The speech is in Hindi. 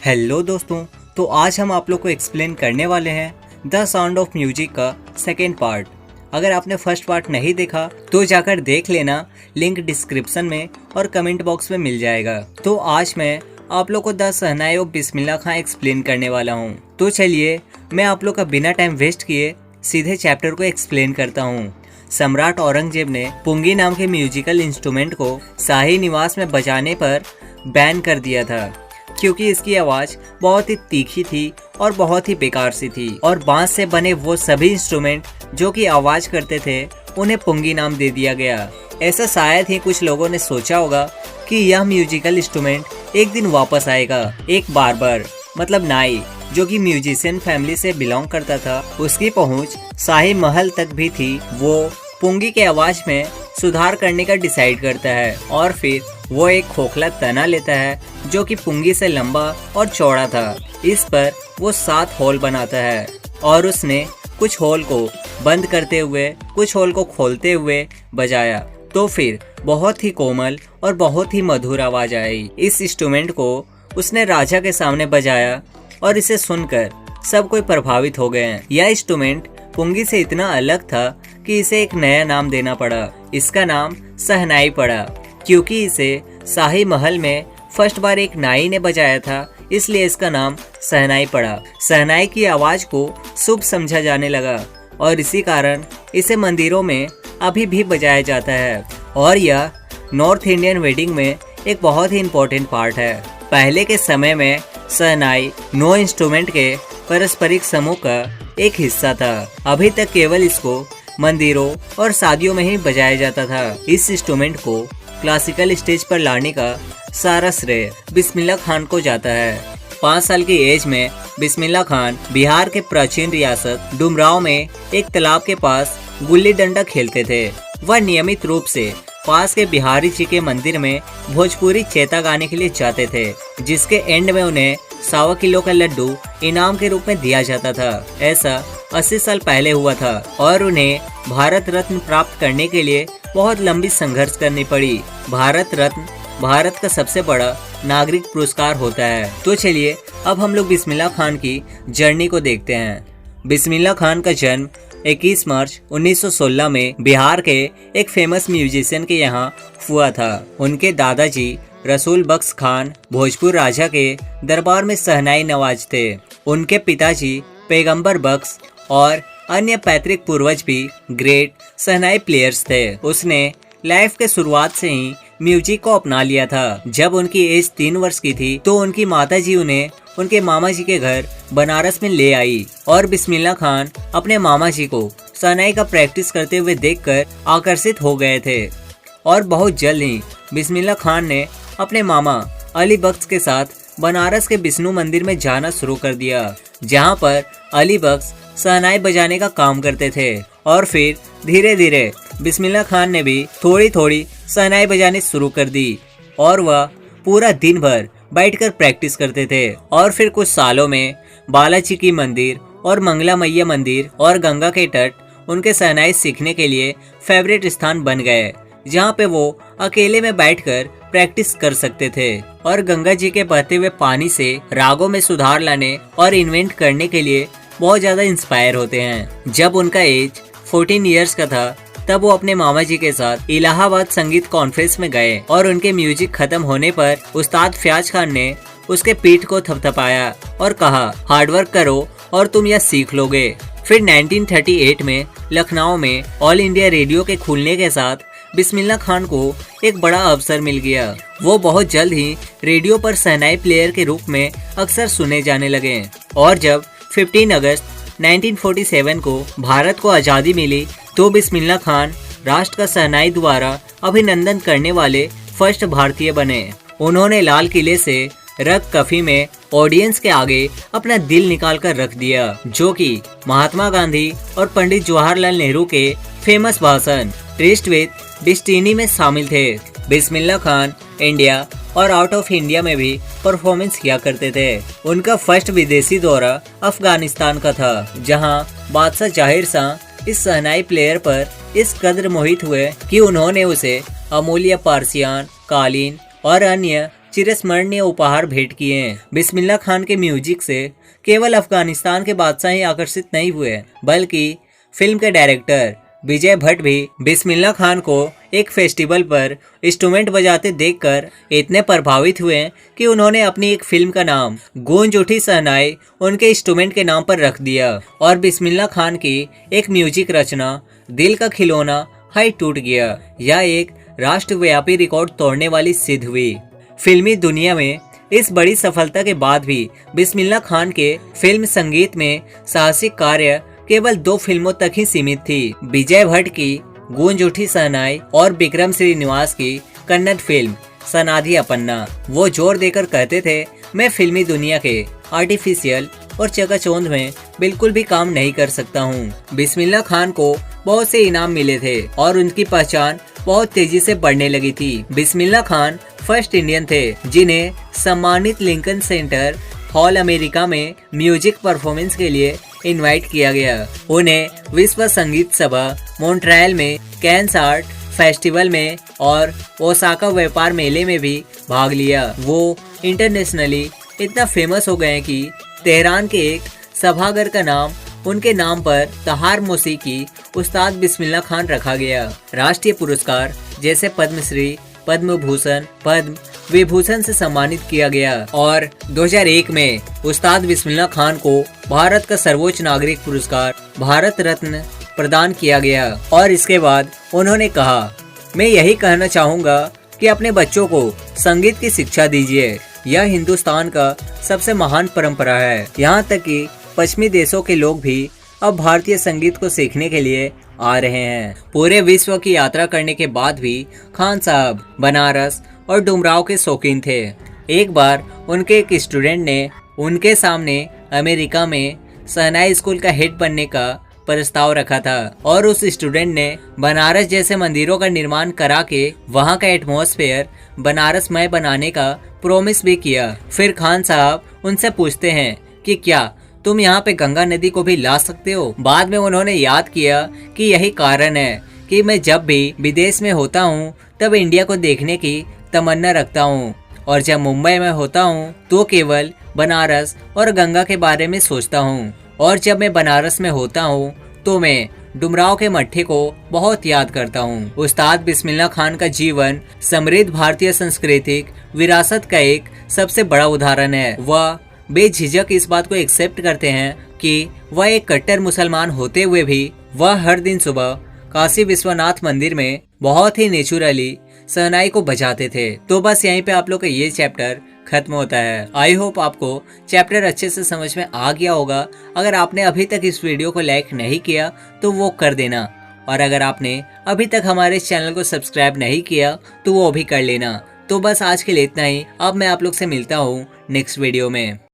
हेलो दोस्तों, तो आज हम आप लोग को एक्सप्लेन करने वाले हैं द साउंड ऑफ म्यूजिक का सेकेंड पार्ट। अगर आपने फर्स्ट पार्ट नहीं देखा तो जाकर देख लेना, लिंक डिस्क्रिप्शन में और कमेंट बॉक्स में मिल जाएगा। तो आज मैं आप लोग को the shehnai of Bismillah Khan explain करने वाला हूँ। तो चलिए मैं आप लोग का बिना टाइम वेस्ट किए सीधे चैप्टर को एक्सप्लेन करता हूँ। सम्राट औरंगजेब ने पुंगी नाम के म्यूजिकल इंस्ट्रूमेंट को शाही निवास में बजाने पर बैन कर दिया था, क्योंकि इसकी आवाज बहुत ही तीखी थी और बहुत ही बेकार सी थी। और बांस से बने वो सभी इंस्ट्रूमेंट जो कि आवाज करते थे उन्हें पुंगी नाम दे दिया गया। ऐसा शायद ही कुछ लोगों ने सोचा होगा कि यह म्यूजिकल इंस्ट्रूमेंट एक दिन वापस आएगा। एक बार्बर मतलब नाई जो कि म्यूजिशियन फैमिली से बिलोंग करता था, उसकी पहुंच शाही महल तक भी थी। वो पुंगी के आवाज में सुधार करने का डिसाइड करता है और फिर वो एक खोखला तना लेता है जो कि पुंगी से लंबा और चौड़ा था। इस पर वो 7 होल बनाता है और उसने कुछ होल को बंद करते हुए कुछ होल को खोलते हुए बजाया, तो फिर बहुत ही कोमल और बहुत ही मधुर आवाज आई। इस इंस्ट्रूमेंट को उसने राजा के सामने बजाया और इसे सुनकर सब कोई प्रभावित हो गए। यह इंस्ट्रूमेंट पुंगी से इतना अलग था कि इसे एक नया नाम देना पड़ा। इसका नाम शहनाई पड़ा, क्योंकि इसे शाही महल में फर्स्ट बार एक नाई ने बजाया था, इसलिए इसका नाम शहनाई पड़ा। शहनाई की आवाज को शुभ समझा जाने लगा और इसी कारण इसे मंदिरों में अभी भी बजाया जाता है। और यह नॉर्थ इंडियन वेडिंग में एक बहुत ही इम्पोर्टेंट पार्ट है। पहले के समय में शहनाई 9 इंस्ट्रूमेंट के पारस्परिक समूह का एक हिस्सा था। अभी तक केवल इसको मंदिरों और शादियों में ही बजाया जाता था। इस इंस्ट्रूमेंट को क्लासिकल स्टेज पर लाने का सारा श्रेय बिस्मिल्लाह खान को जाता है। 5 साल की एज में बिस्मिल्लाह खान बिहार के प्राचीन रियासत डुमराव में एक तालाब के पास गुल्ली डंडा खेलते थे। वह नियमित रूप से पास के बिहारी जी के मंदिर में भोजपुरी चेता गाने के लिए जाते थे, जिसके एंड में उन्हें 100 किलो का लड्डू इनाम के रूप में दिया जाता था। ऐसा 80 साल पहले हुआ था और उन्हें भारत रत्न प्राप्त करने के लिए बहुत लंबी संघर्ष करनी पड़ी। भारत रत्न भारत का सबसे बड़ा नागरिक पुरस्कार होता है। तो चलिए अब हम लोग बिस्मिल्लाह खान की जर्नी को देखते हैं। बिस्मिल्लाह खान का जन्म 21 मार्च 1916 में बिहार के एक फेमस म्यूजिशियन के यहाँ हुआ था। उनके दादाजी रसूल बख्श खान भोजपुर राजा के दरबार में शहनाई नवाज थे। उनके पिताजी पैगंबर बख्श और अन्य पैतृक पूर्वज भी ग्रेट शहनाई प्लेयर्स थे। उसने लाइफ के शुरुआत से ही म्यूजिक को अपना लिया था। जब उनकी एज 3 वर्ष की थी तो उनकी माताजी उन्हें उनके मामा जी के घर बनारस में ले आई और बिस्मिल्लाह खान अपने मामा जी को शहनाई का प्रैक्टिस करते हुए देखकर आकर्षित हो गए थे। और बहुत जल्द ही बिस्मिल्लाह खान ने अपने मामा अली बख्श के साथ बनारस के विष्णु मंदिर में जाना शुरू कर दिया, जहां पर अली बख्श शहनाई बजाने का काम करते थे। और फिर धीरे धीरे बिस्मिल्लाह खान ने भी थोड़ी थोड़ी शहनाई बजानी शुरू कर दी और वह पूरा दिन भर बैठकर प्रैक्टिस करते थे। और फिर कुछ सालों में बालाजी की मंदिर और मंगला मैया मंदिर और गंगा के तट उनके शहनाई सीखने के लिए फेवरेट स्थान बन गए, जहाँ पे वो अकेले में बैठकर प्रैक्टिस कर सकते थे और गंगा जी के बहते हुए पानी से रागों में सुधार लाने और इन्वेंट करने के लिए बहुत ज्यादा इंस्पायर होते हैं। जब उनका एज 14 इयर्स का था तब वो अपने मामा जी के साथ इलाहाबाद संगीत कॉन्फ्रेंस में गए और उनके म्यूजिक खत्म होने पर उस्ताद फयाज खान ने उसके पीठ को थपथपाया और कहा, हार्डवर्क करो और तुम यह सीख लोगे। फिर 1938 में लखनऊ में ऑल इंडिया रेडियो के खुलने के साथ बिस्मिल्लाह खान को एक बड़ा अवसर मिल गया। वो बहुत जल्द ही रेडियो पर शहनाई प्लेयर के रूप में अक्सर सुने जाने लगे। और जब 15 अगस्त 1947 को भारत को आज़ादी मिली तो बिस्मिल्लाह खान राष्ट्र का शहनाई द्वारा अभिनंदन करने वाले फर्स्ट भारतीय बने। उन्होंने लाल किले से रग कफी में ऑडियंस के आगे अपना दिल निकाल कर रख दिया, जो कि महात्मा गांधी और पंडित जवाहरलाल नेहरू के फेमस भाषण ट्रेस्ट विद डेस्टिनी में शामिल थे। बिस्मिल्लाह खान इंडिया और आउट ऑफ इंडिया में भी परफॉर्मेंस किया करते थे। उनका फर्स्ट विदेशी दौरा अफगानिस्तान का था, जहां बादशाह जाहिर शाह इस शहनाई प्लेयर पर इस कदर मोहित हुए कि उन्होंने उसे अमूल्य पारसियान, कालीन और अन्य चिरस्मरणीय उपहार भेंट किए हैं। बिस्मिल्लाह खान के म्यूजिक से केवल अफगानिस्तान के बादशाह ही आकर्षित नहीं हुए, बल्कि फिल्म के डायरेक्टर विजय भट्ट भी बिस्मिल्लाह खान को एक फेस्टिवल पर इंस्ट्रूमेंट बजाते देखकर इतने प्रभावित हुए कि उन्होंने अपनी एक फिल्म का नाम गूंज उठी शहनाई उनके इंस्ट्रूमेंट के नाम पर रख दिया और बिस्मिल्लाह खान की एक म्यूजिक रचना दिल का खिलौना हाई टूट गया। यह एक राष्ट्रव्यापी रिकॉर्ड तोड़ने वाली सिद्ध हुई। फिल्मी दुनिया में इस बड़ी सफलता के बाद भी बिस्मिल्लाह खान के फिल्म संगीत में साहसिक कार्य केवल 2 फिल्मों तक ही सीमित थी। विजय भट्ट की गूंज उठी शहनाई और विक्रम श्रीनिवास की कन्नड़ फिल्म सनाधि अपन्ना। वो जोर देकर कहते थे, मैं फिल्मी दुनिया के आर्टिफिशियल और चकाचौंध में बिल्कुल भी काम नहीं कर सकता हूँ। बिस्मिल्लाह खान को बहुत से इनाम मिले थे और उनकी पहचान बहुत तेजी से बढ़ने लगी थी। बिस्मिल्लाह खान फर्स्ट इंडियन थे जिन्हें सम्मानित लिंकन सेंटर हॉल अमेरिका में म्यूजिक परफॉर्मेंस के लिए इनवाइट किया गया। उन्हें विश्व संगीत सभा मॉन्ट्रियल में, कैन्स आर्ट फेस्टिवल में और ओसाका व्यापार मेले में भी भाग लिया। वो इंटरनेशनली इतना फेमस हो गए कि तेहरान के एक सभागार का नाम उनके नाम पर तहार मौसीकी उस्ताद बिस्मिल्लाह खान रखा गया। राष्ट्रीय पुरस्कार जैसे पद्मश्री, पद्म भूषण, पद्म विभूषण से सम्मानित किया गया और 2001 में उस्ताद बिस्मिल्लाह खान को भारत का सर्वोच्च नागरिक पुरस्कार भारत रत्न प्रदान किया गया। और इसके बाद उन्होंने कहा, मैं यही कहना चाहूँगा कि अपने बच्चों को संगीत की शिक्षा दीजिए। यह हिंदुस्तान का सबसे महान परंपरा है। यहाँ तक कि पश्चिमी देशों के लोग भी अब भारतीय संगीत को सीखने के लिए आ रहे हैं। पूरे विश्व की यात्रा करने के बाद भी खान साहब बनारस और डुमराव के शौकीन थे। एक बार उनके एक स्टूडेंट ने उनके सामने अमेरिका में शहनाई स्कूल का हेड बनने का प्रस्ताव रखा था और उस स्टूडेंट ने बनारस जैसे मंदिरों का निर्माण करा के वहाँ का एटमॉस्फेयर बनारसमय बनाने का प्रॉमिस भी किया। फिर खान साहब उनसे पूछते हैं कि क्या तुम यहाँ पे गंगा नदी को भी ला सकते हो। बाद में उन्होंने याद किया कि यही कारण है कि मैं जब भी विदेश में होता हूँ तब इंडिया को देखने की तमन्ना रखता हूँ और जब मुंबई में होता हूँ तो केवल बनारस और गंगा के बारे में सोचता हूँ और जब मैं बनारस में होता हूँ तो मैं डुमराव के मट्ठे को बहुत याद करता हूँ। उस्ताद बिस्मिल्लाह खान का जीवन समृद्ध भारतीय सांस्कृतिक विरासत का एक सबसे बड़ा उदाहरण है। वह बेझिझक इस बात को एक्सेप्ट करते हैं कि वह एक कट्टर मुसलमान होते हुए भी वह हर दिन सुबह काशी विश्वनाथ मंदिर में बहुत ही नेचुरली शहनाई को बजाते थे। तो बस यहीं पे आप लोग का ये चैप्टर खत्म होता है। आई होप आपको चैप्टर अच्छे से समझ में आ गया होगा। अगर आपने अभी तक इस वीडियो को लाइक नहीं किया तो वो कर देना और अगर आपने अभी तक हमारे चैनल को सब्सक्राइब नहीं किया तो वो भी कर लेना। तो बस आज के लिए इतना ही। अब मैं आप लोग से मिलता हूँ नेक्स्ट वीडियो में।